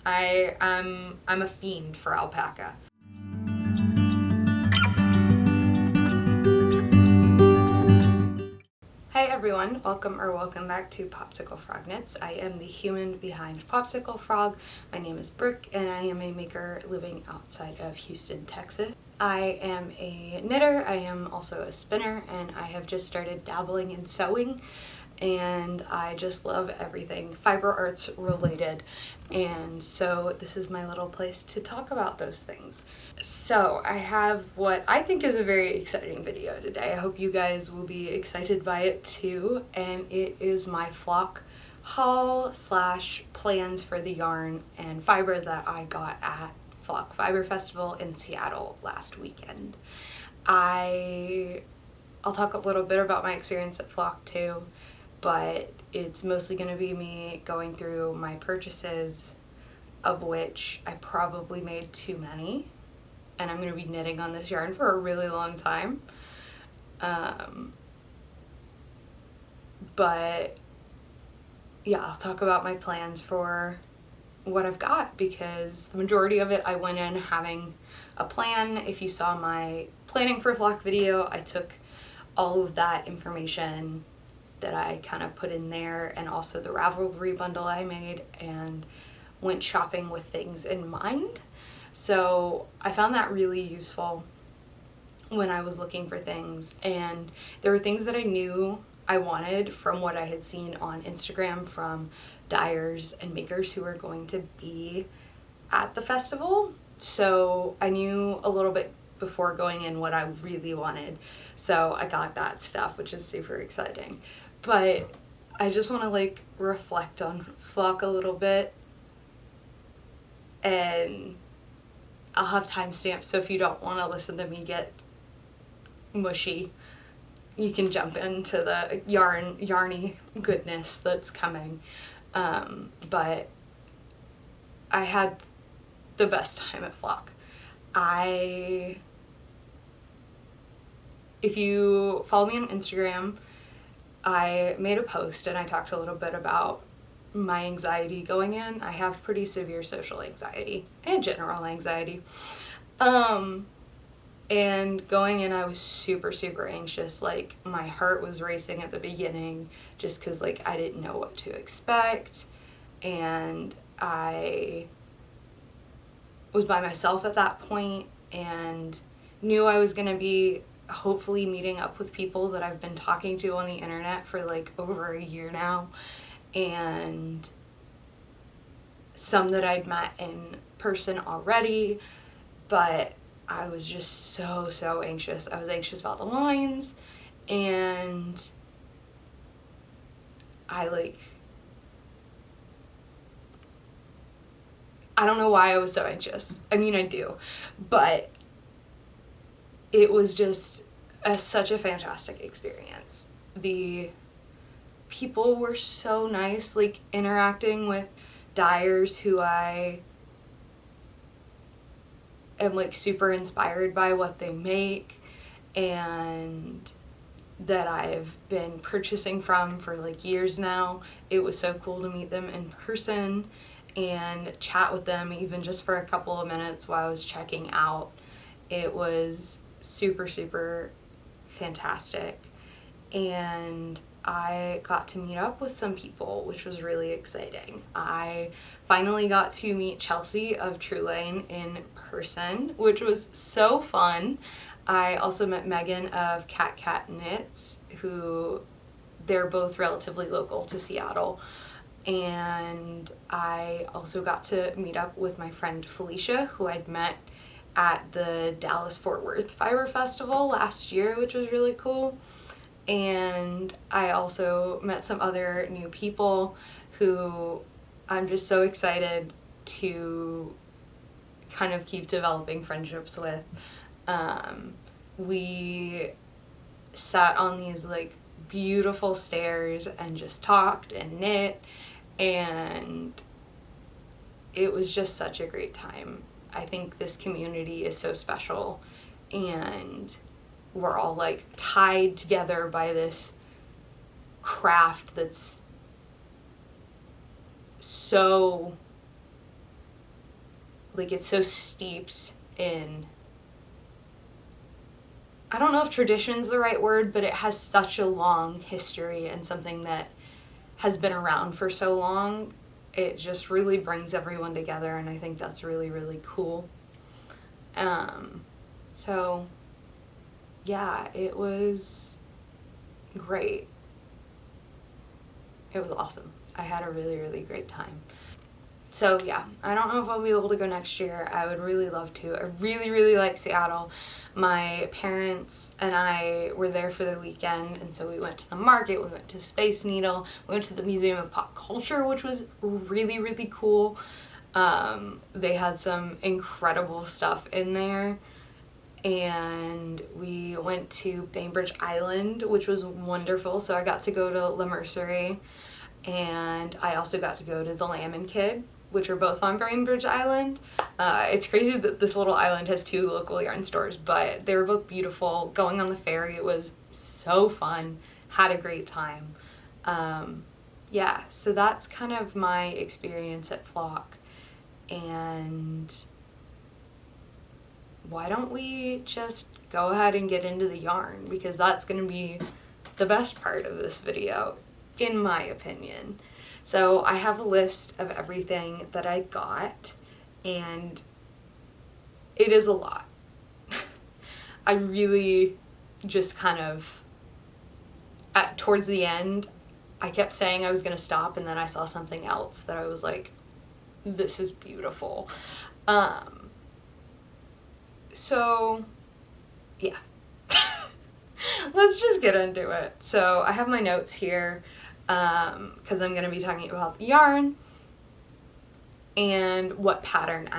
I'm a fiend for alpaca. Hi everyone, welcome back to Popsicle-frog Knits. I am the human behind Popsicle-frog. My name is Brooke and I am a maker living outside of Houston, Texas. I am a knitter, I am also a spinner, and I have just started dabbling in sewing, and I just love everything fiber arts related, and so this is my little place to talk about those things. So I have what I think is a very exciting video today. I hope you guys will be excited by it too, and it is my flock haul slash plans for the yarn and fiber that I got at Flock Fiber Festival in Seattle last weekend. I'll talk a little bit about my experience at Flock too, but it's mostly going to be me going through my purchases, of which I probably made too many, and I'm going to be knitting on this yarn for a really long time. But yeah, I'll talk about my plans for what I've got, because the majority of it I went in having a plan. If you saw my planning for Flock video, I took all of that information that I kind of put in there, and also the Ravelry bundle I made, and went shopping with things in mind. So I found that really useful when I was looking for things, and there were things that I knew I wanted from what I had seen on Instagram from dyers and makers who were going to be at the festival. So I knew a little bit before going in what I really wanted. So I got that stuff, which is super exciting. But I just want to reflect on Flock a little bit, and I'll have timestamps, so if you don't want to listen to me get mushy, you can jump into the yarny goodness that's coming. But I had the best time at Flock. If you follow me on Instagram, I made a post and I talked a little bit about my anxiety going in. I have pretty severe social anxiety and general anxiety. And going in, I was super, super anxious. My heart was racing at the beginning just because, I didn't know what to expect. And I was by myself at that point and knew I was going to be hopefully meeting up with people that I've been talking to on the internet for, over a year now. And some that I'd met in person already, but I was just so, so anxious. I was anxious about the lines, and I don't know why I was so anxious. I mean, I do, but it was just such a fantastic experience. The people were so nice, interacting with dyers who I am super inspired by what they make and that I've been purchasing from for years now. It was so cool to meet them in person and chat with them even just for a couple of minutes while I was checking out. It was super, super fantastic, and I got to meet up with some people, which was really exciting. I finally got to meet Chelsea of True Lane in person, which was so fun. I also met Megan of Cat Knits, who they're both relatively local to Seattle. And I also got to meet up with my friend Felicia, who I'd met at the Dallas-Fort Worth Fiber Festival last year, which was really cool. And I also met some other new people who I'm just so excited to kind of keep developing friendships with. We sat on these beautiful stairs and just talked and knit, and it was just such a great time. I think this community is so special, and we're all tied together by this craft that's so like it's so steeped in, I don't know if tradition's the right word, but it has such a long history and something that has been around for so long. It just really brings everyone together, and I think that's really, really cool. So yeah, it was great. It was awesome. I had a really, really great time. So yeah, I don't know if I'll be able to go next year. I would really love to. I really, really like Seattle. My parents and I were there for the weekend, and so we went to the market, we went to Space Needle, we went to the Museum of Pop Culture, which was really, really cool. They had some incredible stuff in there. And we went to Bainbridge Island, which was wonderful. So I got to go to La Mercerie, and I also got to go to the Lamb and Kid, which are both on Bainbridge Island. It's crazy that this little island has 2 local yarn stores, but they were both beautiful. Going on the ferry was so fun. Had a great time. Yeah, so that's kind of my experience at Flock. And why don't we just go ahead and get into the yarn, because that's going to be the best part of this video, in my opinion. So I have a list of everything that I got, and it is a lot. I really just kind of, towards the end, I kept saying I was going to stop, and then I saw something else that I was like, this is beautiful. So, yeah. Let's just get into it. So I have my notes here, because I'm going to be talking about the yarn and what patterns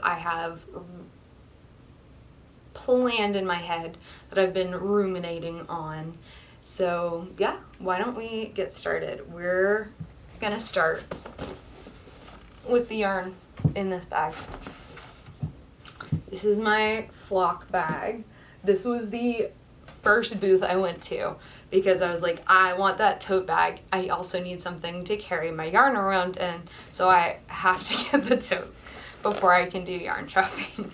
I have planned in my head that I've been ruminating on. So yeah, why don't we get started? We're going to start with the yarn in this bag. This is my Flock bag. This was the first booth I went to because I was like, I want that tote bag. I also need something to carry my yarn around in, so I have to get the tote before I can do yarn shopping.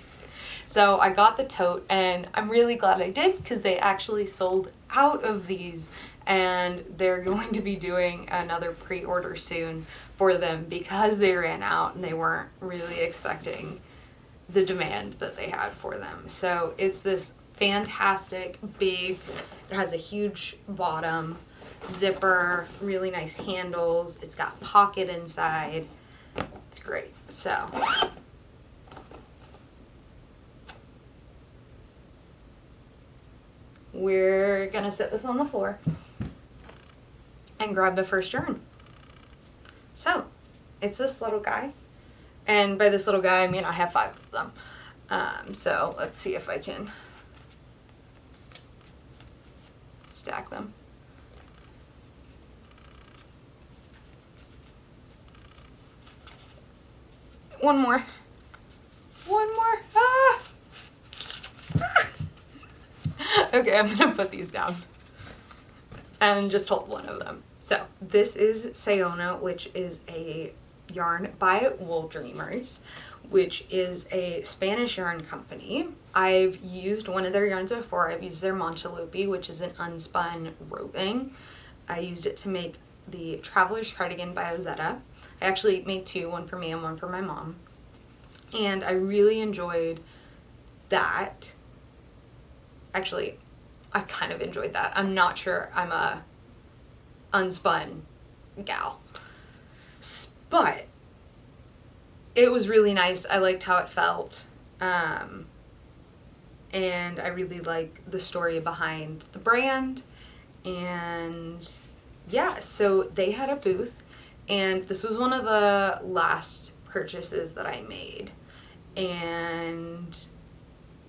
So I got the tote, and I'm really glad I did because they actually sold out of these, and they're going to be doing another pre-order soon for them because they ran out and they weren't really expecting the demand that they had for them. So it's this fantastic big, it has a huge bottom, zipper, really nice handles, it's got pocket inside, it's great. So we're gonna set this on the floor and grab the first yarn. So it's this little guy, and by this little guy I mean I have 5 of them. So let's see if I can stack them. One more. Ah! Okay, I'm gonna put these down and just hold one of them. So this is Sayona, which is a yarn by Wool Dreamers, which is a Spanish yarn company. I've used one of their yarns before. I've used their Manchalupi, which is an unspun roving. I used it to make the Traveler's Cardigan by Ozetta. I actually made 2, one for me and one for my mom. And I really enjoyed that. Actually, I kind of enjoyed that. I'm not sure I'm a unspun gal. But it was really nice. I liked how it felt. And I really like the story behind the brand. And yeah, so they had a booth, and this was one of the last purchases that I made. And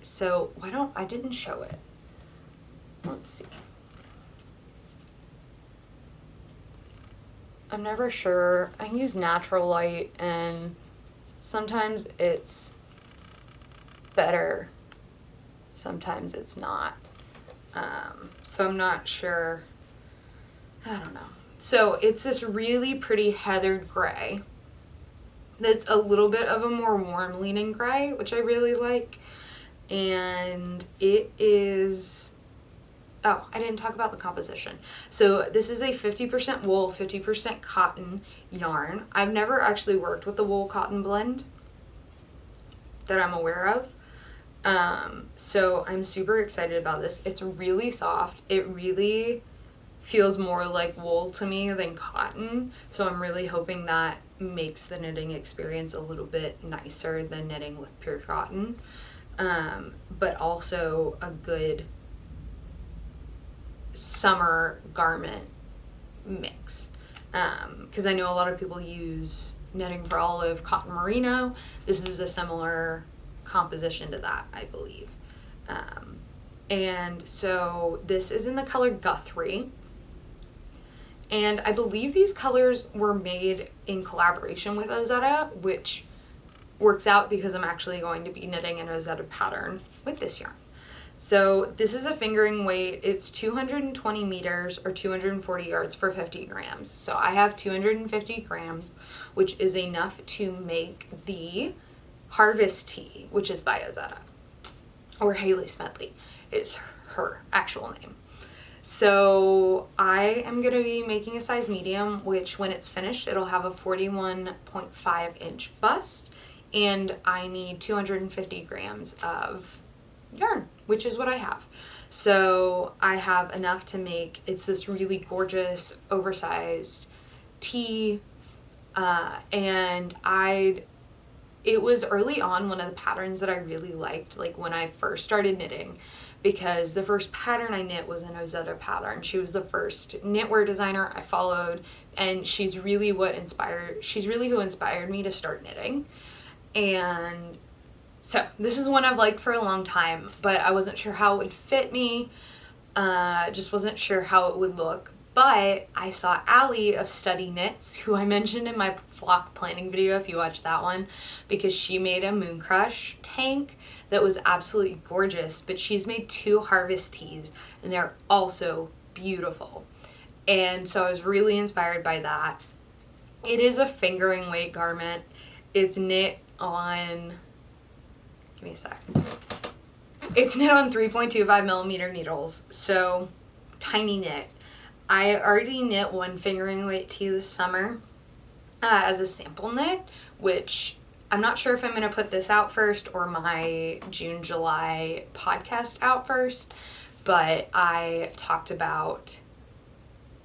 so I didn't show it. Let's see. I'm never sure. I use natural light, and sometimes it's better, sometimes it's not. So I'm not sure. I don't know. So it's this really pretty heathered gray that's a little bit of a more warm leaning gray, which I really like. And it is, oh, I didn't talk about the composition. So this is a 50% wool, 50% cotton yarn. I've never actually worked with the wool cotton blend that I'm aware of. So I'm super excited about this. It's really soft. It really feels more like wool to me than cotton. So I'm really hoping that makes the knitting experience a little bit nicer than knitting with pure cotton. But also a good summer garment mix. Because I know a lot of people use Knitting for Olive cotton merino. This is a similar composition to that, I believe. And so this is in the color Guthrie. And I believe these colors were made in collaboration with Ozetta, which works out because I'm actually going to be knitting an Ozetta pattern with this yarn. So this is a fingering weight. It's 220 meters or 240 yards for 50 grams. So I have 250 grams, which is enough to make the Harvest Tea, which is by Ozetta, or Haley Smedley is her actual name. So I am going to be making a size medium, which when it's finished, it'll have a 41.5 inch bust, and I need 250 grams of yarn, which is what I have. So I have enough to make, it's this really gorgeous oversized tee, and it was early on one of the patterns that I really liked, like when I first started knitting, because the first pattern I knit was an Ozetta pattern. She was the first knitwear designer I followed, and she's really who inspired me to start knitting. And so this is one I've liked for a long time, but I wasn't sure how it would fit me. Just wasn't sure how it would look. But I saw Allie of Study Knits, who I mentioned in my flock planning video if you watched that one, because she made a Moon Crush tank that was absolutely gorgeous, but she's made 2 Harvest Tees, and they're also beautiful. And so I was really inspired by that. It is a fingering weight garment. It's knit on, give me a sec. It's knit on 3.25 millimeter needles, so tiny knit. I already knit one fingering weight tee this summer as a sample knit, which I'm not sure if I'm going to put this out first or my June-July podcast out first, but I talked about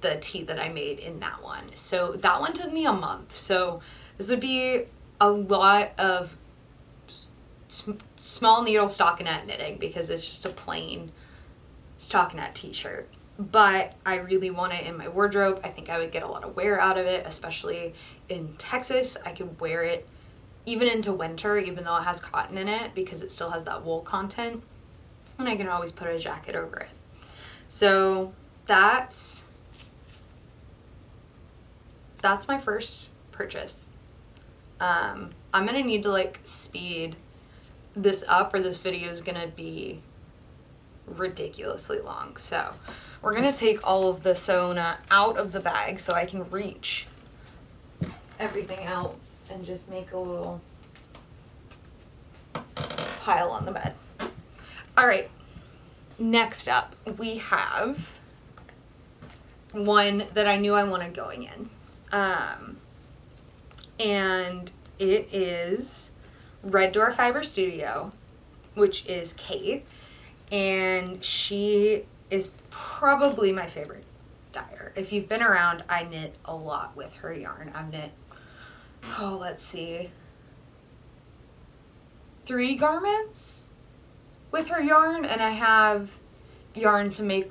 the tee that I made in that one. So that one took me a month. So this would be a lot of small needle stockinette knitting because it's just a plain stockinette t-shirt. But I really want it in my wardrobe. I think I would get a lot of wear out of it, especially in Texas. I could wear it even into winter, even though it has cotton in it, because it still has that wool content. And I can always put a jacket over it. So that's my first purchase. I'm gonna need to like speed this up, or this video is gonna be ridiculously long. So we're gonna take all of the Sona out of the bag so I can reach everything else and just make a little pile on the bed. All right, next up we have one that I knew I wanted going in, and it is Red Door Fiber Studio, which is Kate, and she is probably my favorite dyer. If you've been around, I knit a lot with her yarn. I've knit, let's see, 3 garments with her yarn, and I have yarn to make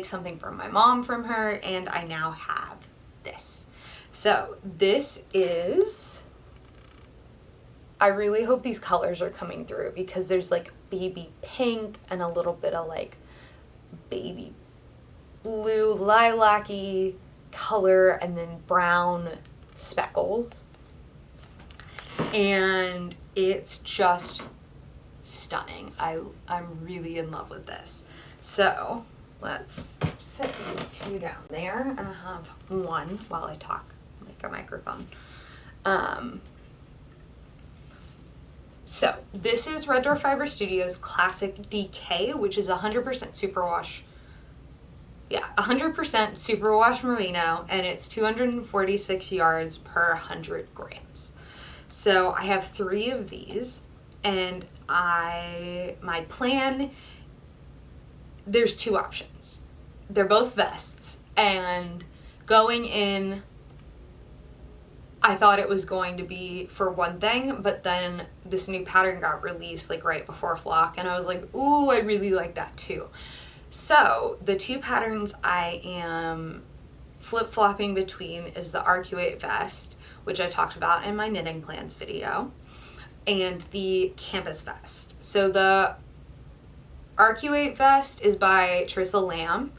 something from my mom from her, and I now have this. So this is, I really hope these colors are coming through, because there's like baby pink and a little bit of like baby blue lilac-y color, and then brown speckles, and it's just stunning. I'm really in love with this. So let's set these 2 down there, and I have one while I talk like a microphone. So this is Red Door Fiber Studios Classic DK, which is 100% superwash. Yeah, 100% superwash merino, and it's 246 yards per 100 grams. So I have 3 of these, and my plan, there's 2 options. They're both vests, and going in, I thought it was going to be for one thing, but then this new pattern got released like right before flock, and I was like, ooh, I really like that too. So the 2 patterns I am flip-flopping between is the Arcuate vest, which I talked about in my knitting plans video, and the campus vest. So the Arcuate vest is by Teresa Lamb.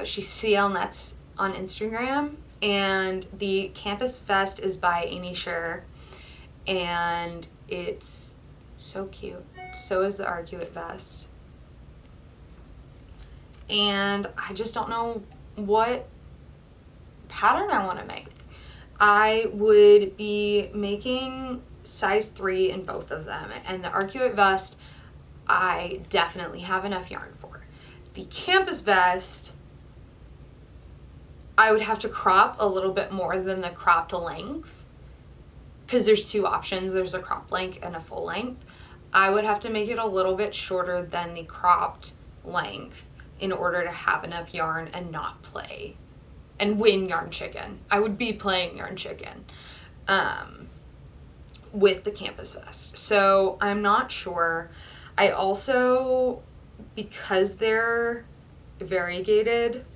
She's CL Nets on Instagram. And the campus vest is by Amy Scher, and it's so cute. So is the Arcuate vest. And I just don't know what pattern I want to make. I would be making size 3 in both of them, and the Arcuate vest I definitely have enough yarn for. The campus vest, I would have to crop a little bit more than the cropped length, because there's 2 options. There's a cropped length and a full length. I would have to make it a little bit shorter than the cropped length in order to have enough yarn and not play and win yarn chicken. I would be playing yarn chicken with the campus vest. So I'm not sure. I also, because they're variegated,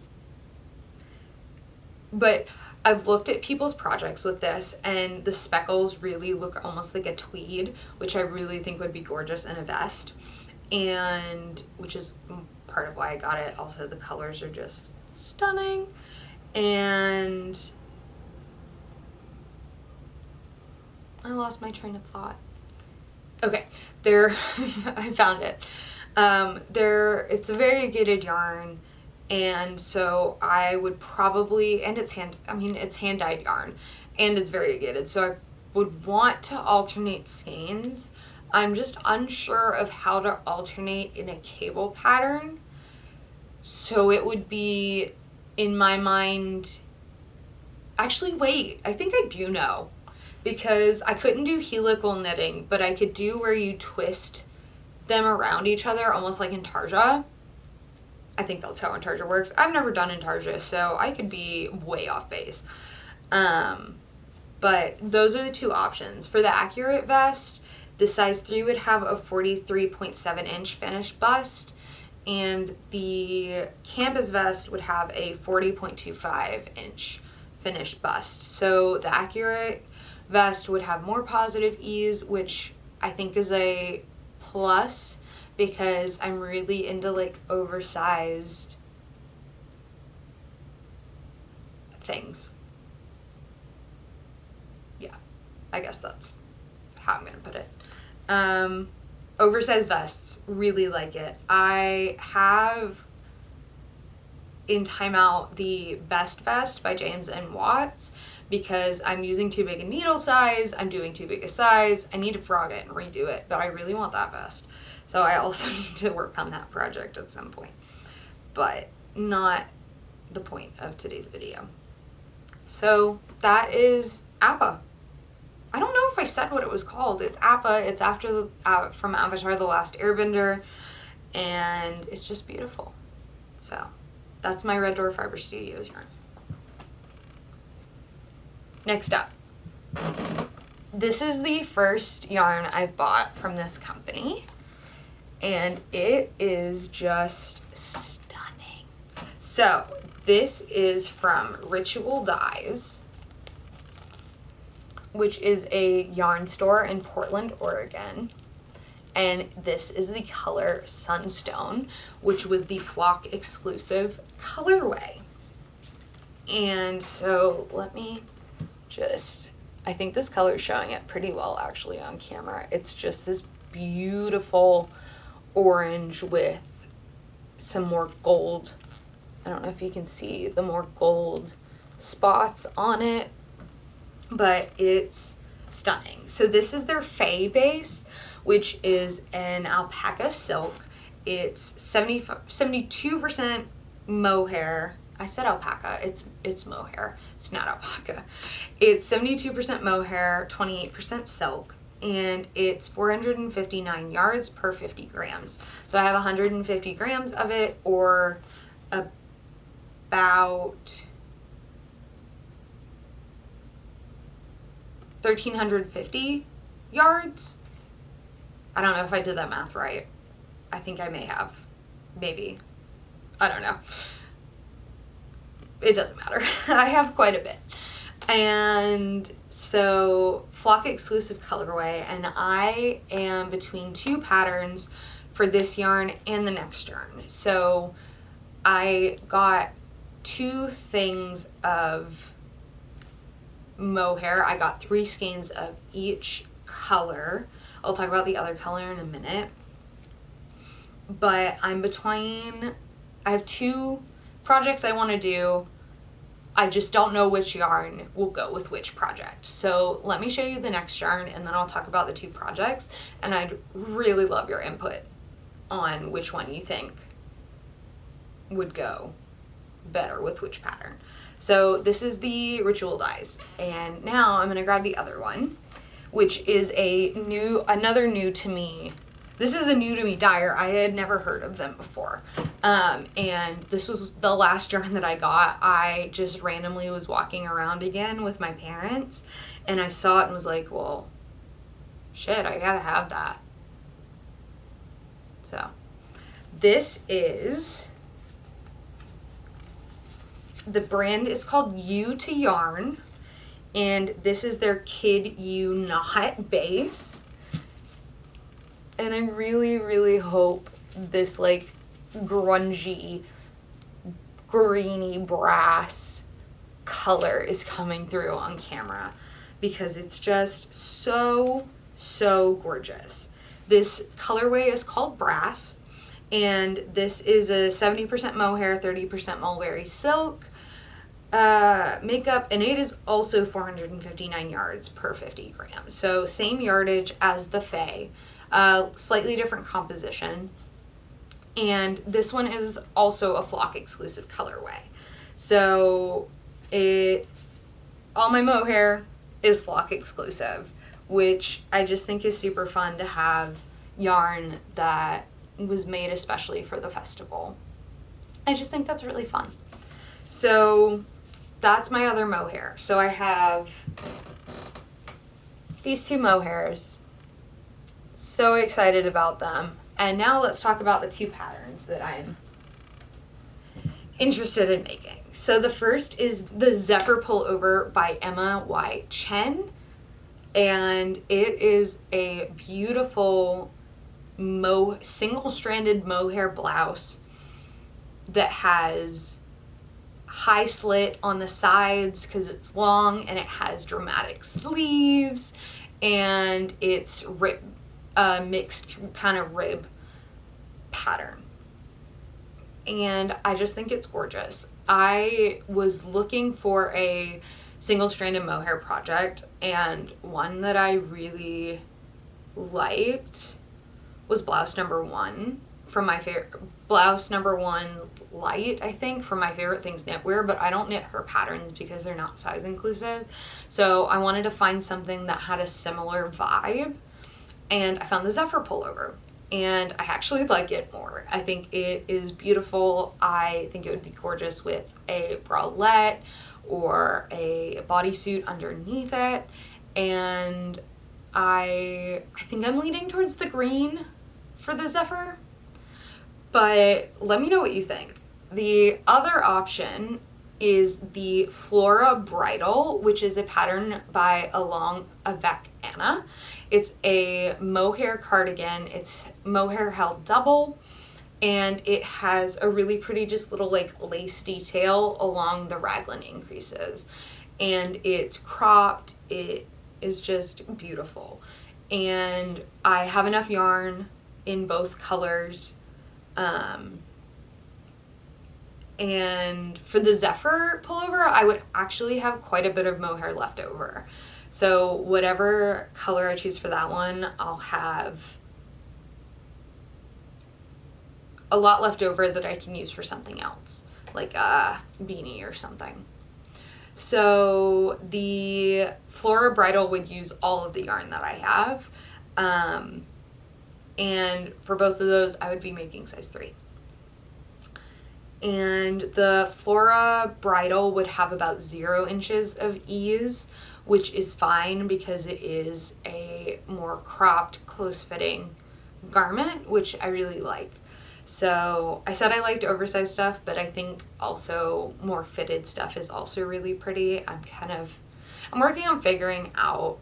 but I've looked at people's projects with this, and the speckles really look almost like a tweed, which I really think would be gorgeous in a vest, and which is part of why I got it. Also, the colors are just stunning, and I lost my train of thought. Okay, I found it. It's a variegated yarn. And so I would probably, and it's hand-dyed yarn, and it's variegated, so I would want to alternate skeins. I'm just unsure of how to alternate in a cable pattern. So it would be, in my mind, actually wait, I think I do know, because I couldn't do helical knitting, but I could do where you twist them around each other, almost like intarsia. I think that's how intarsia works. I've never done intarsia, so I could be way off base. But those are the 2 options. For the Accurate vest, the size 3 would have a 43.7 inch finished bust, and the campus vest would have a 40.25 inch finished bust. So the Accurate vest would have more positive ease, which I think is a plus, because I'm really into like oversized things. Yeah, I guess that's how I'm gonna put it. Oversized vests, really like it. I have in Timeout the Best Vest by James and Watts, because I'm using too big a needle size, I'm doing too big a size, I need to frog it and redo it, but I really want that vest. So I also need to work on that project at some point, but not the point of today's video. So that is Appa. I don't know if I said what it was called. It's Appa. It's after from Avatar: The Last Airbender, and it's just beautiful. So that's my Red Door Fiber Studios yarn. Next up, this is the first yarn I've bought from this company, and it is just stunning. So this is from Ritual Dyes, which is a yarn store in Portland, Oregon. And this is the color Sunstone, which was the Flock exclusive colorway. And so let me I think this color is showing it pretty well actually on camera. It's just this beautiful orange with some more gold. I don't know if you can see the more gold spots on it. but it's stunning. So this is their Faye base, which is an alpaca silk. It's 72% mohair. I said alpaca. It's mohair. It's not alpaca. It's 72% mohair, 28% silk, and it's 459 yards per 50 grams. So I have 150 grams of it, or about 1,350 yards. I don't know if I did that math right. I think I may have. Maybe. I don't know. It doesn't matter. I have quite a bit. And so, flock exclusive colorway, and I am between two patterns for this yarn and the next yarn. So I got two things of mohair. I got 3 skeins of each color. I'll talk about the other color in a minute. But I have 2 projects I want to do. I just don't know which yarn will go with which project. So let me show you the next yarn, and then I'll talk about the 2 projects. And I'd really love your input on which one you think would go better with which pattern. So this is the Ritual Dyes, and now I'm going to grab the other one, which is another new to me. This is a new to me dyer. I had never heard of them before. And this was the last yarn that I got. I just randomly was walking around again with my parents, and I saw it and was like, well, shit, I gotta have that. So this is, the brand is called U to Yarn, and this is their Kid U Knot base. And I really, really hope this like grungy, greeny brass color is coming through on camera, because it's just so, so gorgeous. This colorway is called Brass, and this is a 70% mohair, 30% mulberry silk makeup, and it is also 459 yards per 50 grams. So same yardage as the Faye. Slightly different composition, and this one is also a flock exclusive colorway. So all my mohair is flock exclusive, which I just think is super fun to have yarn that was made especially for the festival. I just think that's really fun. So that's my other mohair. So I have these 2 mohairs. So excited about them. And now let's talk about the 2 patterns that I'm interested in making. So the first is the Zephyr Pullover by Emma Y. Chen. And it is a beautiful single-stranded mohair blouse that has high slit on the sides because it's long, and it has dramatic sleeves, and it's mixed kind of rib pattern, and I just think it's gorgeous. I was looking for a single-stranded mohair project, and one that I really liked was blouse number 1 from my favorite, blouse number 1 light, I think, from My Favorite Things Knitwear, but I don't knit her patterns because they're not size inclusive. So I wanted to find something that had a similar vibe, and I found the Zephyr Pullover, and I actually like it more. I think it is beautiful. I think it would be gorgeous with a bralette or a bodysuit underneath it, and I think I'm leaning towards the green for the Zephyr, but let me know what you think. The other option is the Flora Bridal, which is a pattern by Along Avec Anna. It's a mohair cardigan. It's mohair held double, and it has a really pretty just little like lace detail along the raglan increases, and it's cropped. It is just beautiful, and I have enough yarn in both colors, And for the Zephyr pullover, I would actually have quite a bit of mohair left over. So whatever color I choose for that one, I'll have a lot left over that I can use for something else, like a beanie or something. So the Flora Bridal would use all of the yarn that I have. And for both of those, I would be making size 3. And the Flora Bridal would have about 0 inches of ease, which is fine because it is a more cropped, close-fitting garment, which I really like. So I said I liked oversized stuff, but I think also more fitted stuff is also really pretty. I'm working on figuring out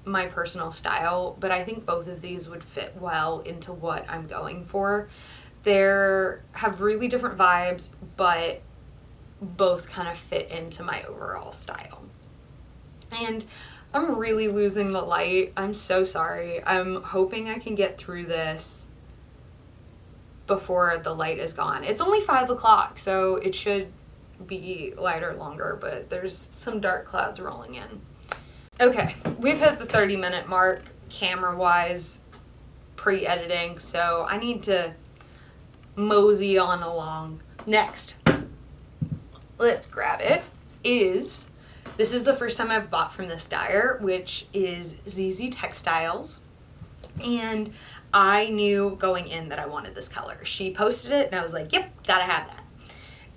my personal style, but I think both of these would fit well into what I'm going for. They have really different vibes, but both kind of fit into my overall style. And I'm really losing the light. I'm so sorry. I'm hoping I can get through this before the light is gone. It's only 5 o'clock, so it should be lighter longer, but there's some dark clouds rolling in. Okay, we've hit the 30-minute mark camera-wise, pre-editing, so I need to mosey on along. Next, let's grab it, this is the first time I've bought from this dyer, which is ZZ Textiles, and I knew going in that I wanted this color. She posted it and I was like, yep, gotta have that.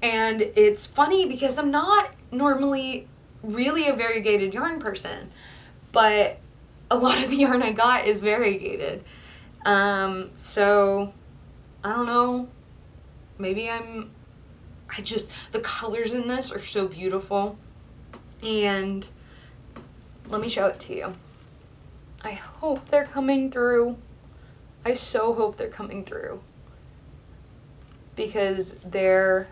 And it's funny because I'm not normally really a variegated yarn person, but a lot of the yarn I got is variegated. So I don't know, maybe the colors in this are so beautiful, and let me show it to you. I hope they're coming through. I so hope they're coming through because they're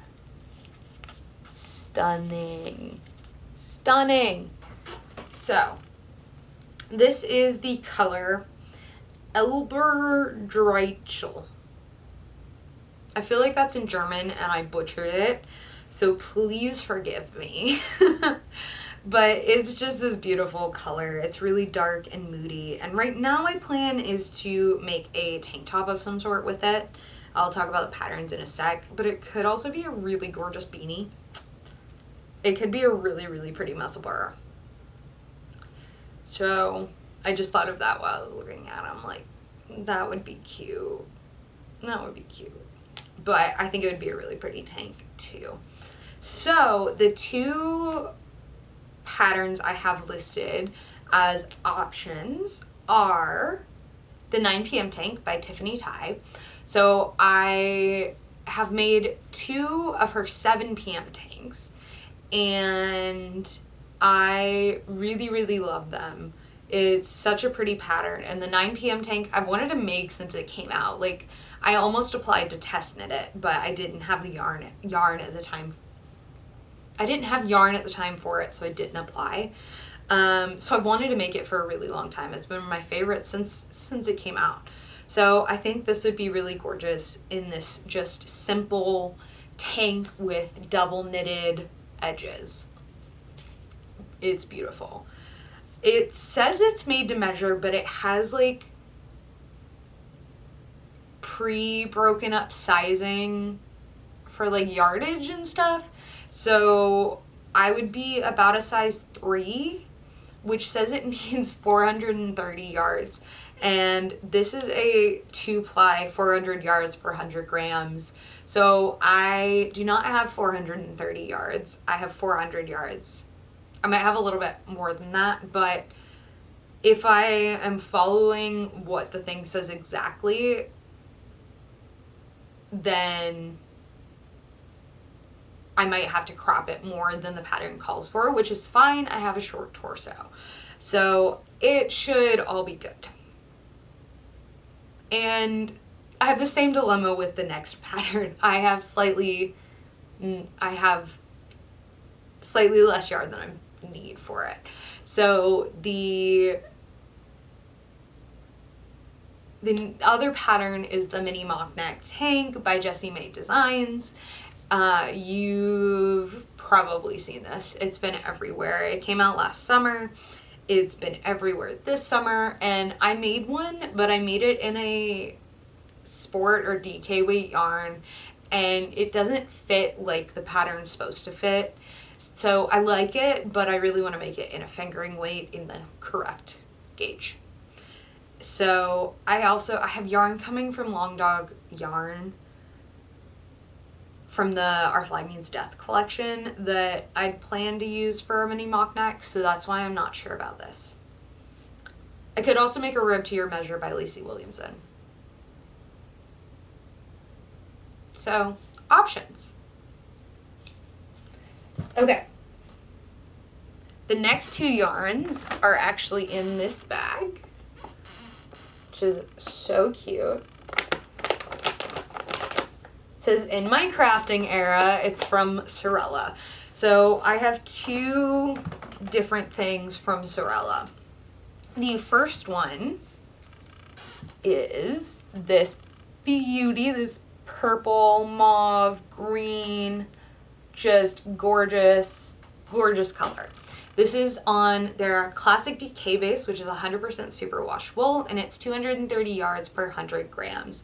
stunning. Stunning. So, this is the color Elberdreichel. I feel like that's in German and I butchered it, so please forgive me. But it's just this beautiful color. It's really dark and moody. And right now my plan is to make a tank top of some sort with it. I'll talk about the patterns in a sec, but it could also be a really gorgeous beanie. It could be a really, really pretty muscle bar. So I just thought of that while I was looking at them. Like, that would be cute. That would be cute. But I think it would be a really pretty tank too. So the 2 patterns I have listed as options are the 9 p.m. tank by Tiffany Ty. So I have made 2 of her 7 p.m. tanks, and I really, really love them. It's such a pretty pattern, and the 9 p.m. tank I've wanted to make since it came out. Like, I almost applied to test knit it, but I didn't have the yarn at the time. I didn't have yarn at the time for it, so I didn't apply. So I've wanted to make it for a really long time. It's been my favorite since it came out. So I think this would be really gorgeous in this just simple tank with double knitted edges. It's beautiful. It says it's made to measure, but it has like pre-broken up sizing for like yardage and stuff. So I would be about a size 3, which says it needs 430 yards. And this is a 2-ply, 400 yards per 100 grams. So I do not have 430 yards. I have 400 yards. I might have a little bit more than that, but if I am following what the thing says exactly, then I might have to crop it more than the pattern calls for, which is fine. I have a short torso. So it should all be good. And I have the same dilemma with the next pattern. I have slightly less yard than I need for it. So the other pattern is the mini mock neck tank by Jessie May Designs. You've probably seen this. It's been everywhere. It came out last summer. It's been everywhere this summer, and I made one, but I made it in a sport or DK weight yarn, and it doesn't fit like the pattern's supposed to fit. So I like it, but I really want to make it in a fingering weight in the correct gauge. So I have yarn coming from Long Dog Yarn from the Our Flag Means Death collection that I'd planned to use for a mini mock neck, so that's why I'm not sure about this. I could also make a rib to your measure by Lacey Williamson. So, options. Okay. The next two yarns are actually in this bag, which is so cute. It says, in my crafting era. It's from Sorella. So I have two different things from Sorella. The first one is this beauty, this purple, mauve, green, just gorgeous, gorgeous color. This is on their classic DK base, which is 100% superwash wool, and it's 230 yards per 100 grams.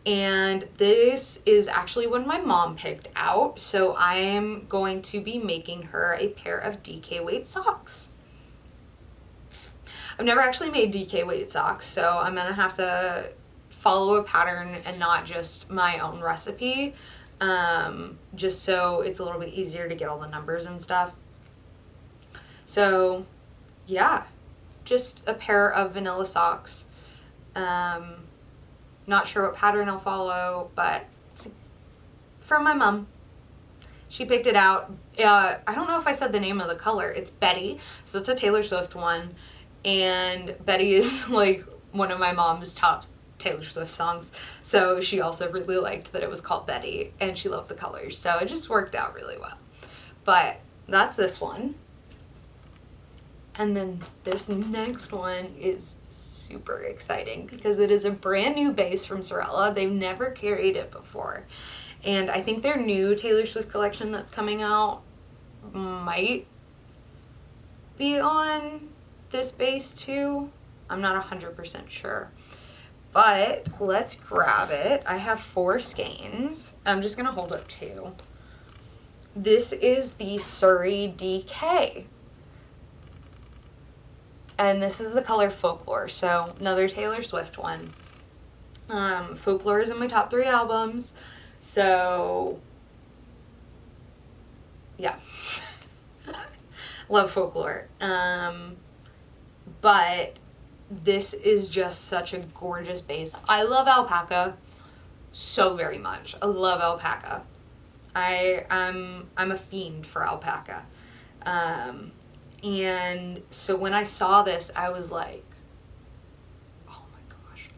And this is actually one my mom picked out, so I am going to be making her a pair of DK weight socks. I've never actually made DK weight socks, so I'm gonna have to follow a pattern and not just my own recipe, just so it's a little bit easier to get all the numbers and stuff. So yeah, just a pair of vanilla socks. Not sure what pattern I'll follow, but it's from my mom. She picked it out. I don't know if I said the name of the color. It's Betty, so it's a Taylor Swift one, and Betty is like one of my mom's top Taylor Swift songs, so she also really liked that it was called Betty, and she loved the colors, so it just worked out really well. But that's this one. And then this next one is super exciting because it is a brand new base from Sorella. They've never carried it before. And I think their new Taylor Swift collection that's coming out might be on this base too. I'm not 100% sure. But let's grab it. I have 4 skeins. I'm just going to hold up 2. This is the Surrey DK. And this is the color Folklore, so another Taylor Swift one. Folklore is in my top 3 albums, so yeah. Love Folklore. But this is just such a gorgeous base. I love alpaca so very much. I love alpaca. I'm a fiend for alpaca. And so when I saw this, I was like, oh my gosh.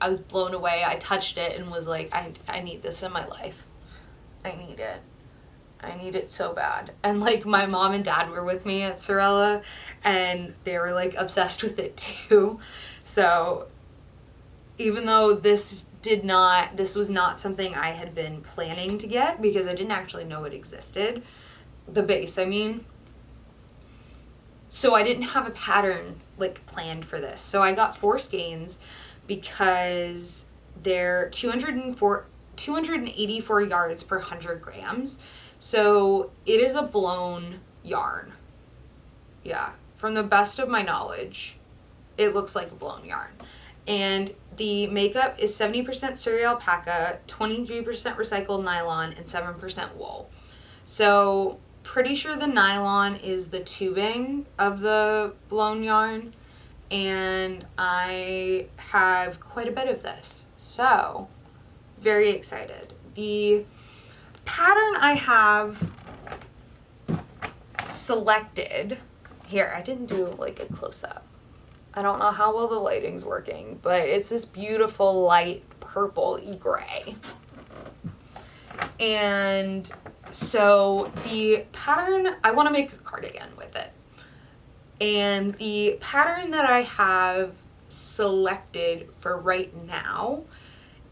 I was blown away. I touched it and was like, I need this in my life. I need it. I need it so bad. And like my mom and dad were with me at Sorella, and they were like obsessed with it too. So even though this was not something I had been planning to get because I didn't actually know it existed, the base, I mean. So I didn't have a pattern like planned for this. So I got 4 skeins because they're 284 yards per 100 grams. So it is a blown yarn. Yeah, from the best of my knowledge, it looks like a blown yarn. And the makeup is 70% Surrey alpaca, 23% recycled nylon, and 7% wool. So pretty sure the nylon is the tubing of the blown yarn, and I have quite a bit of this. So very excited. The pattern I have selected here, I didn't do like a close-up. I don't know how well the lighting's working, but it's this beautiful light purple-y gray. And so the pattern, I want to make a cardigan with it. And the pattern that I have selected for right now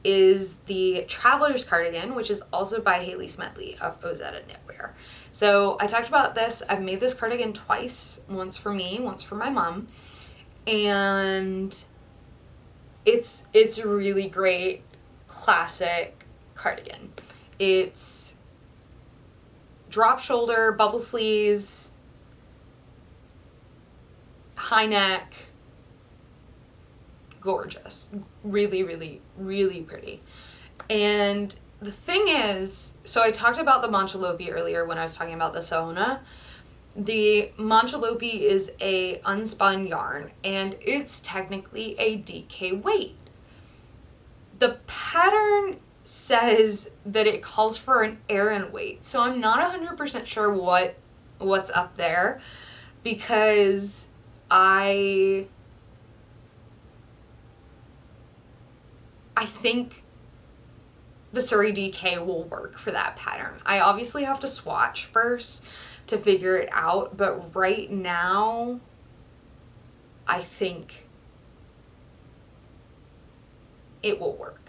is the Traveler's Cardigan, which is also by Haley Smedley of Ozetta Knitwear. So I talked about this. I've made this cardigan twice, once for me, once for my mom. And it's a really great classic cardigan. It's drop shoulder, bubble sleeves, high neck, gorgeous. Really, really, really pretty. And the thing is, so I talked about the Manchalopi earlier when I was talking about the Sahona. The Manchalopi is a unspun yarn, and it's technically a DK weight. The pattern says that it calls for an Aran weight, so I'm not 100% sure what's up there, because I think the Surrey DK will work for that pattern. I obviously have to swatch first to figure it out, but right now I think it will work.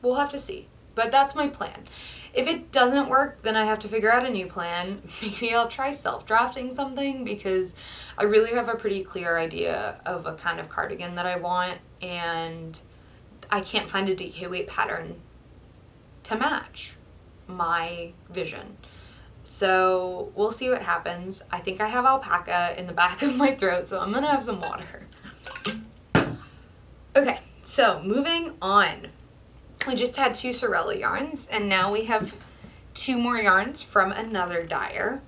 We'll have to see, but that's my plan. If it doesn't work, then I have to figure out a new plan. Maybe I'll try self-drafting something, because I really have a pretty clear idea of a kind of cardigan that I want, and I can't find a DK weight pattern to match my vision. So we'll see what happens. I think I have alpaca in the back of my throat, so I'm gonna have some water. Okay, so moving on. We just had 2 Sorella yarns, and now we have 2 more yarns from another dyer,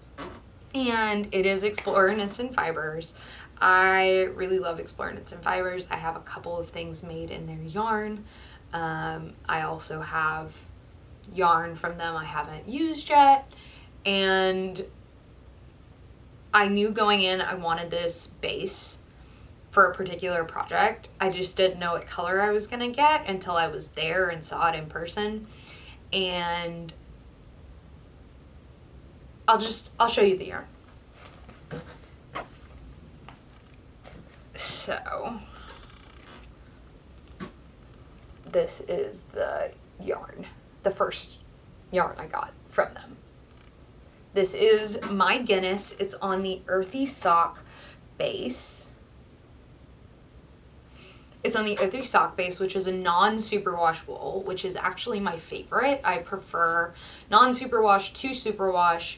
and it is Explorer Knits and Fibers. I really love Explorer Knits and Fibers. I have a couple of things made in their yarn. I also have yarn from them I haven't used yet, and I knew going in I wanted this base for a particular project. I just didn't know what color I was gonna get until I was there and saw it in person. And I'll show you the yarn. So this is the yarn, the first yarn I got from them. This is My Guinness. It's on the Earthy Sock base. It's on the Earthy Sock base, which is a non-superwash wool, which is actually my favorite. I prefer non-superwash to superwash.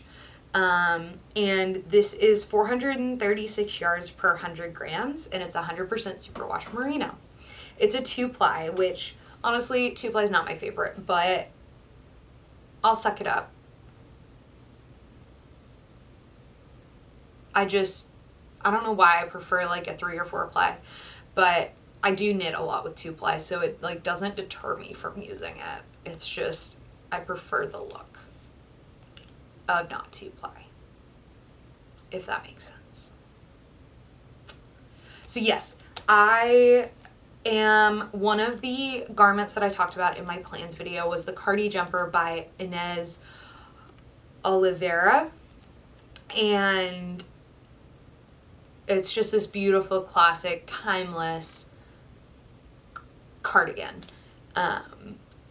And this is 436 yards per 100 grams, and it's 100% superwash merino. It's a 2-ply, which honestly, 2-ply is not my favorite, but I'll suck it up. I don't know why I prefer like a 3 or 4-ply, but I do knit a lot with 2-ply, so it like doesn't deter me from using it. It's just, I prefer the look of not 2-ply, if that makes sense. So yes, I am, one of the garments that I talked about in my plans video was the Cardi Jumper by Inez Oliveira, and it's just this beautiful, classic, timeless cardigan.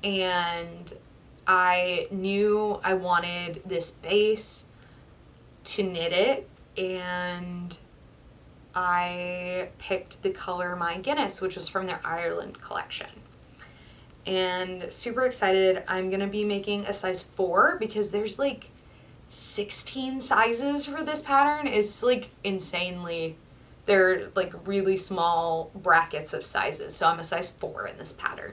And I knew I wanted this base to knit it, and I picked the color My Guinness, which was from their Ireland collection. And super excited. I'm gonna be making a size 4 because there's like 16 sizes for this pattern. It's like insanely, they're like really small brackets of sizes. So I'm a size 4 in this pattern.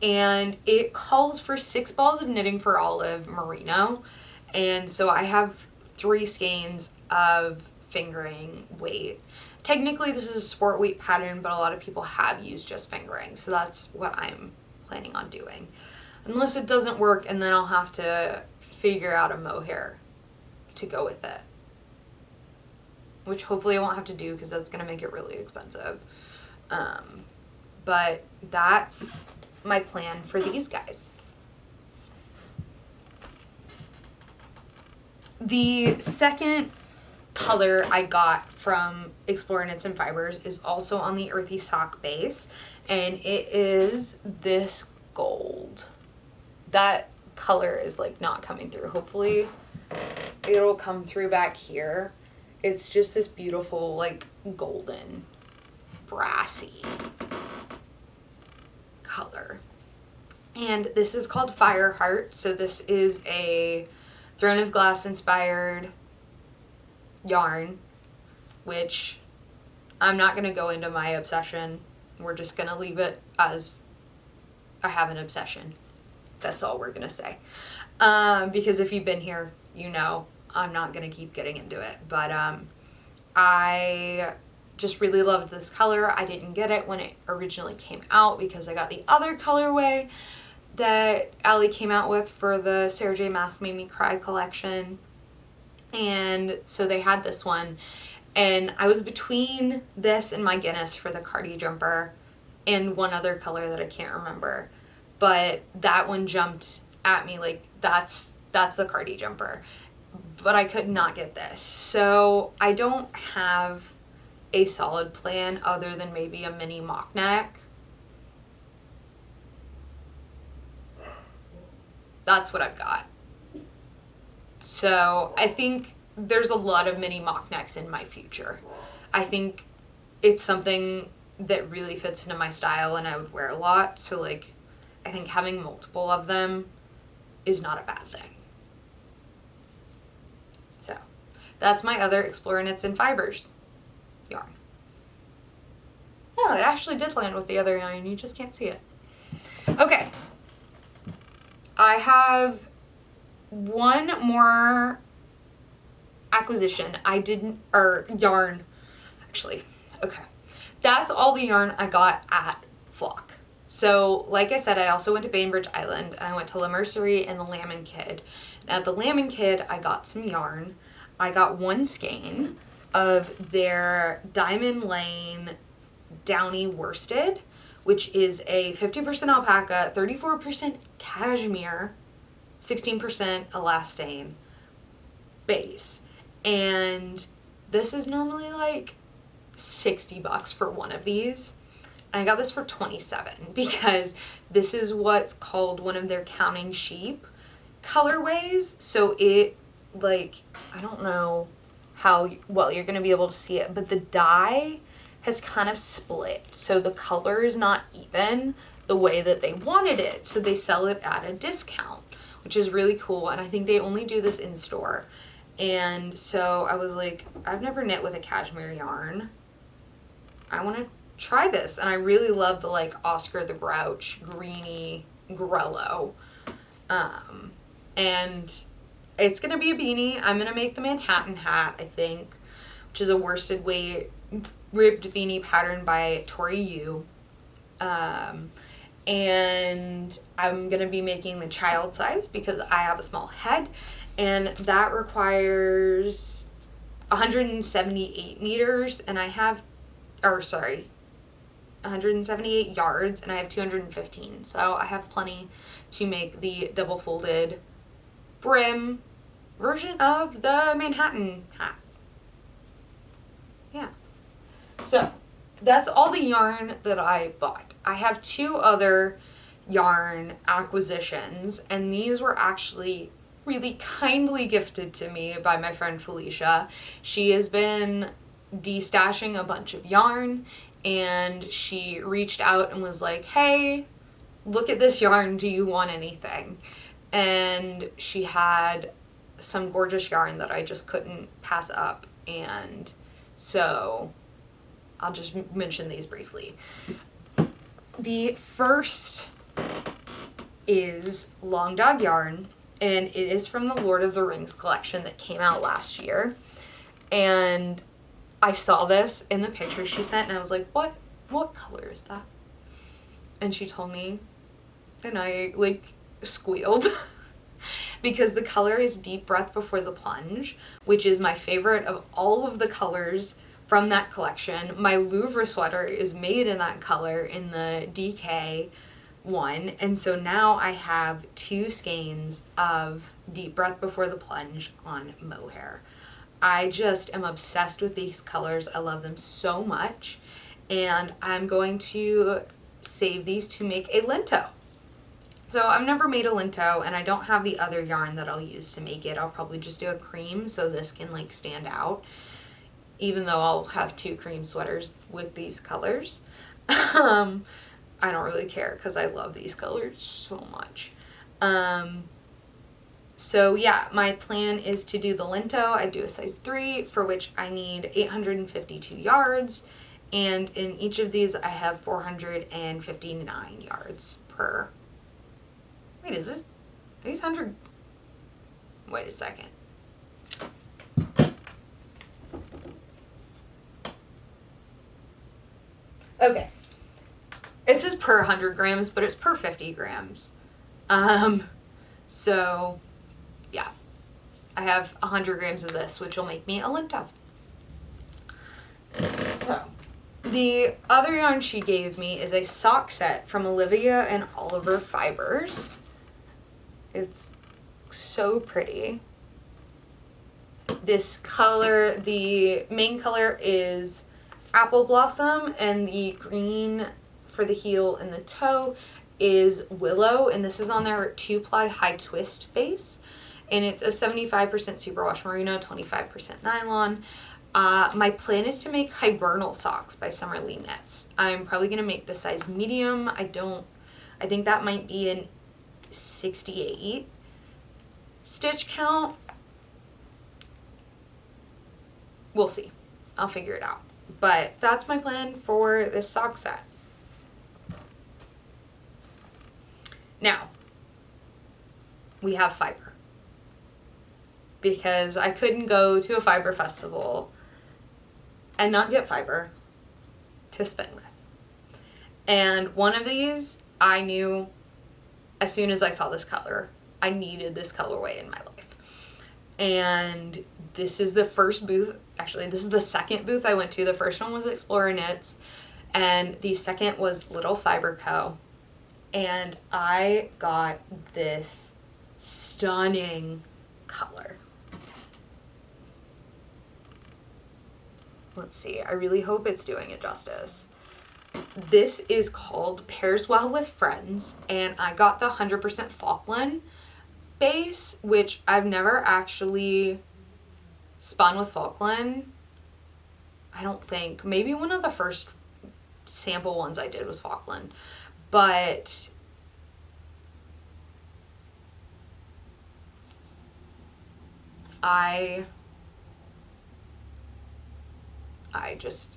And it calls for 6 balls of knitting for olive merino. And so I have 3 skeins of fingering weight. Technically this is a sport weight pattern, but a lot of people have used just fingering. So that's what I'm planning on doing. Unless it doesn't work, and then I'll have to figure out a mohair to go with it, which hopefully I won't have to do because that's going to make it really expensive. But that's my plan for these guys. The second color I got from Explore Knits and Fibers is also on the Earthy Sock base, and it is this gold. That color is like not coming through. Hopefully it'll come through back here. It's just this beautiful like golden brassy color. And this is called Fireheart. So this is a Throne of Glass inspired yarn, which I'm not going to go into my obsession. We're just going to leave it as I have an obsession. That's all we're going to say. Because if you've been here, you know I'm not going to keep getting into it. But I just really loved this color. I didn't get it when it originally came out because I got the other colorway that Allie came out with for the Sarah J. Maas Made Me Cry collection. And so they had this one. And I was between this and my Guinness for the Cardi jumper and one other color that I can't remember. But that one jumped at me like that's the Cardi jumper. But I could not get this. So I don't have a solid plan other than maybe a mini mock neck. That's what I've got. So I think there's a lot of mini mock necks in my future. I think it's something that really fits into my style and I would wear a lot. So like, I think having multiple of them is not a bad thing. So that's my other Explore Knits and Fibers yarn. No, it actually did land with the other yarn. You just can't see it. Okay. I have one more acquisition. Yarn. Actually, okay. That's all the yarn I got at Flock. So, like I said, I also went to Bainbridge Island, and I went to La Mercerie and the Lamb and Kid. And at the Lamb and Kid, I got some yarn. I got one skein of their Diamond Lane Downy Worsted, which is a 50% alpaca, 34% cashmere, 16% elastane base. And this is normally like $60 for one of these. And I got this for $27 because this is what's called one of their Counting Sheep colorways. So it, like, I don't know how well you're going to be able to see it, but the dye has kind of split. So the color is not even the way that they wanted it. So they sell it at a discount, which is really cool. And I think they only do this in store. And so I was like, I've never knit with a cashmere yarn. I want to try this. And I really love the like Oscar the Grouch greeny grello. And it's going to be a beanie. I'm going to make the Manhattan hat, I think, which is a worsted weight ribbed beanie patterned by Tori Yu. And I'm going to be making the child size because I have a small head, and that requires 178 meters, and I have, 178 yards, and I have 215. So I have plenty to make the double folded brim version of the Manhattan hat. Yeah. So that's all the yarn that I bought. I have two other yarn acquisitions, and these were actually really kindly gifted to me by my friend Felicia. She has been destashing a bunch of yarn, and she reached out and was like, hey, look at this yarn, do you want anything? And she had some gorgeous yarn that I just couldn't pass up, and so I'll just mention these briefly. The first is Long Dog Yarn, and it is from the Lord of the Rings collection that came out last year. And I saw this in the picture she sent, and I was like, what color is that? And she told me, and I like squealed because the color is Deep Breath Before the Plunge, which is my favorite of all of the colors from that collection. My Louvre sweater is made in that color in the DK one, and so now I have two skeins of Deep Breath Before the Plunge on mohair. I just am obsessed with these colors. I love them so much. And I'm going to save these to make a linto. So I've never made a linto, and I don't have the other yarn that I'll use to make it. I'll probably just do a cream so this can like stand out, even though I'll have 2 cream sweaters with these colors. I don't really care because I love these colors so much. So yeah, my plan is to do the linto. I do a size 3, for which I need 852 yards. And in each of these, I have 459 yards per. Wait, is this? Are these 100? Wait a second. Okay. It says per 100 grams, but it's per 50 grams. So, yeah. I have 100 grams of this, which will make me a linto. So, the other yarn she gave me is a sock set from Olivia and Oliver Fibers. It's so pretty. This color, the main color is Apple Blossom, and the green for the heel and the toe is Willow, and this is on their 2-ply high twist base, and it's a 75% superwash merino, 25% nylon. My plan is to make hibernal socks by Summerly Knits. I'm probably going to make the size medium. I think that might be an 68 stitch count. We'll see. I'll figure it out. But that's my plan for this sock set. Now, we have fiber. Because I couldn't go to a fiber festival and not get fiber to spin with. And one of these, I knew as soon as I saw this color, I needed this colorway in my life. And this is the first booth, actually this is the second booth I went to. The first one was Explorer Knits, and the second was Little Fiber Co. And I got this stunning color. Let's see, I really hope it's doing it justice. This is called Pairs Well with Friends, and I got the 100% Falkland base, which I've never actually spun with Falkland. I don't think. Maybe one of the first sample ones I did was Falkland. But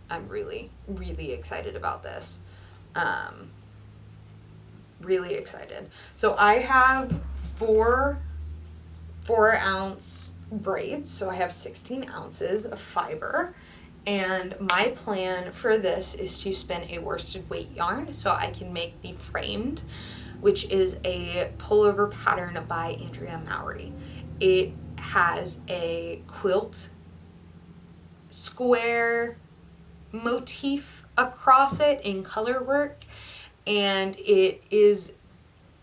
I'm really, really excited about this. Really excited. So I have 4-ounce braids. So I have 16 ounces of fiber. And my plan for this is to spin a worsted weight yarn so I can make the framed, which is a pullover pattern by Andrea Mowry. It has a quilt square motif across it in color work, and it is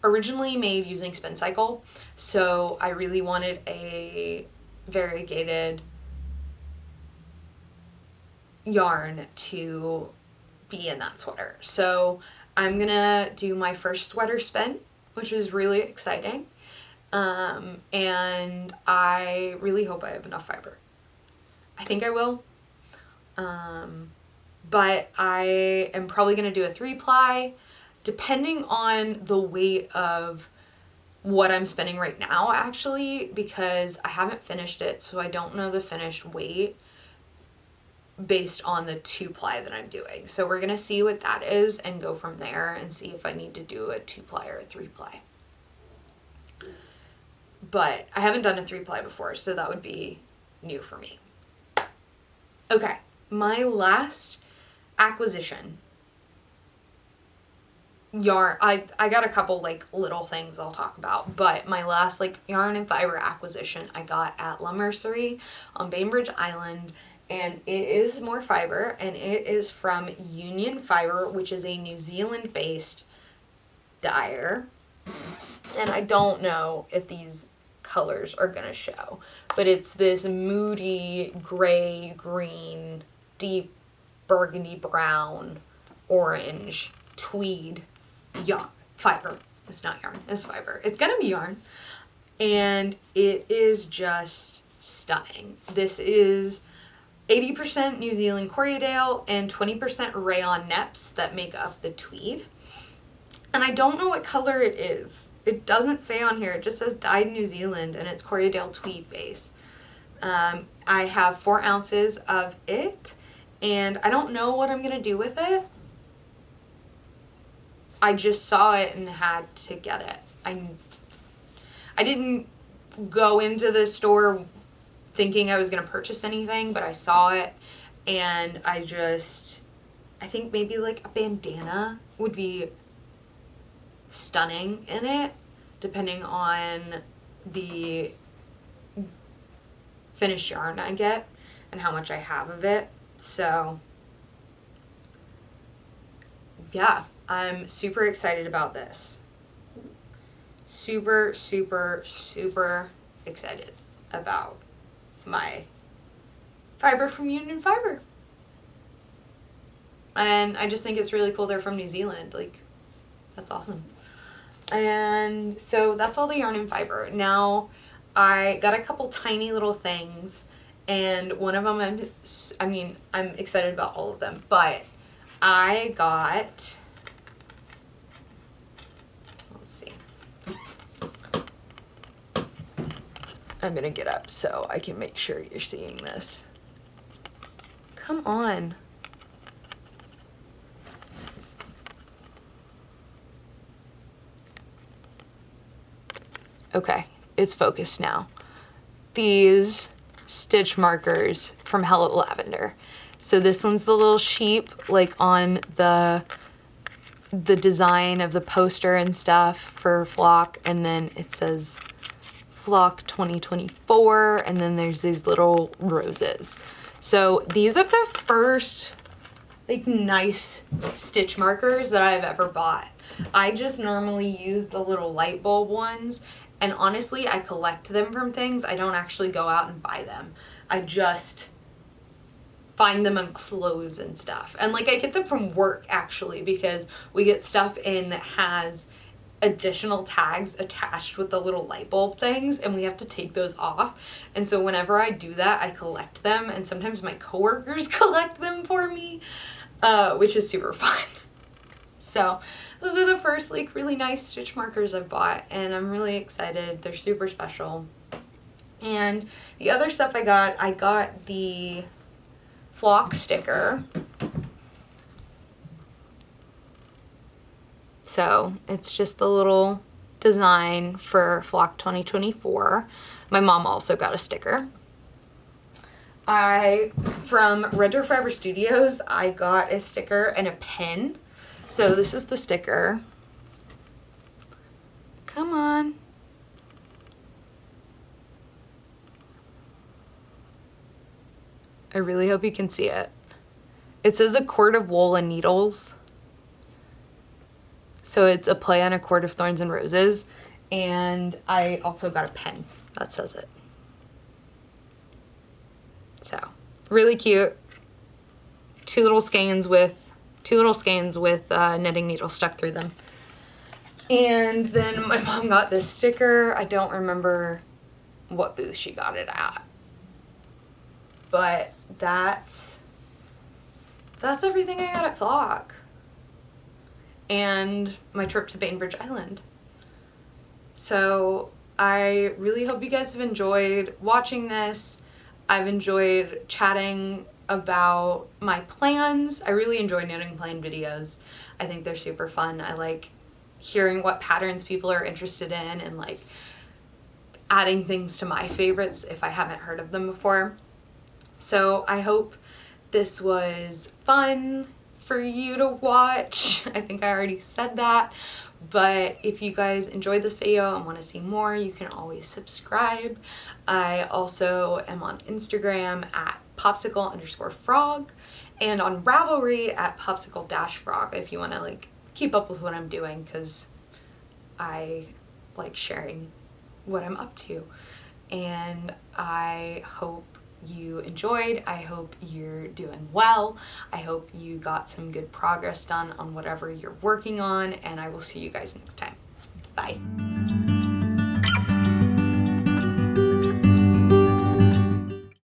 originally made using Spin Cycle, so I really wanted a variegated yarn to be in that sweater. So I'm gonna do my first sweater spin, which is really exciting, and I really hope I have enough fiber. I think I will, but I am probably going to do a 3-ply, depending on the weight of what I'm spinning right now, actually, because I haven't finished it, so I don't know the finished weight based on the 2-ply that I'm doing. So we're going to see what that is and go from there and see if I need to do a 2-ply or a 3-ply. But I haven't done a 3-ply before, so that would be new for me. Okay, my last acquisition yarn, I got a couple like little things I'll talk about, but my last like yarn and fiber acquisition I got at La Mercerie on Bainbridge Island, and it is more fiber, and it is from Union Fiber, which is a New Zealand based dyer. And I don't know if these colors are gonna show. But it's this moody gray, green, deep burgundy brown, orange, tweed yarn, fiber. It's not yarn, it's fiber. It's gonna be yarn. And it is just stunning. This is 80% New Zealand Corriedale and 20% rayon neps that make up the tweed. And I don't know what color it is. It doesn't say on here. It just says dyed New Zealand, and it's Corriedale tweed base. I have 4 ounces of it, and I don't know what I'm going to do with it. I just saw it and had to get it. I didn't go into the store thinking I was going to purchase anything, but I saw it, and I think maybe like a bandana would be stunning in it, depending on the finished yarn I get and how much I have of it. So yeah, I'm super excited about this. Super, super, super excited about my fiber from Union Fiber. And I just think it's really cool they're from New Zealand. Like, that's awesome. And so that's all the yarn and fiber. Now, I got a couple tiny little things, and one of them, I'm excited about all of them, but I got, let's see. I'm gonna get up so I can make sure you're seeing this. Come on. Okay, it's focused now. These stitch markers from Hello Lavender. So this one's the little sheep, like on the design of the poster and stuff for Flock, and then it says Flock 2024, and then there's these little roses. So these are the first like nice stitch markers that I've ever bought. I just normally use the little light bulb ones, and honestly I collect them from things. I don't actually go out and buy them. I just find them on clothes and stuff. And like I get them from work actually, because we get stuff in that has additional tags attached with the little light bulb things, and we have to take those off. And so whenever I do that, I collect them, and sometimes my coworkers collect them for me, which is super fun. So those are the first like really nice stitch markers I've bought, and I'm really excited. They're super special. And the other stuff I got the Flock sticker. So it's just the little design for Flock 2024. My mom also got a sticker. From Red Door Fiber Studios, I got a sticker and a pin. So this is the sticker. Come on. I really hope you can see it. It says a cord of wool and needles. So it's a play on a cord of thorns and roses. And I also got a pen that says it. So really cute. Two little skeins with knitting needles stuck through them. And then my mom got this sticker. I don't remember what booth she got it at. But that's everything I got at Flock. And my trip to Bainbridge Island. So I really hope you guys have enjoyed watching this. I've enjoyed chatting about my plans. I really enjoy knitting plan videos. I think they're super fun. I like hearing what patterns people are interested in and like adding things to my favorites if I haven't heard of them before. So I hope this was fun for you to watch. I think I already said that, but if you guys enjoyed this video and want to see more, you can always subscribe. I also am on Instagram at popsicle_frog and on Ravelry at popsicle-frog if you want to like keep up with what I'm doing, because I like sharing what I'm up to. And I hope you enjoyed. I hope you're doing well. I hope you got some good progress done on whatever you're working on, and I will see you guys next time. Bye.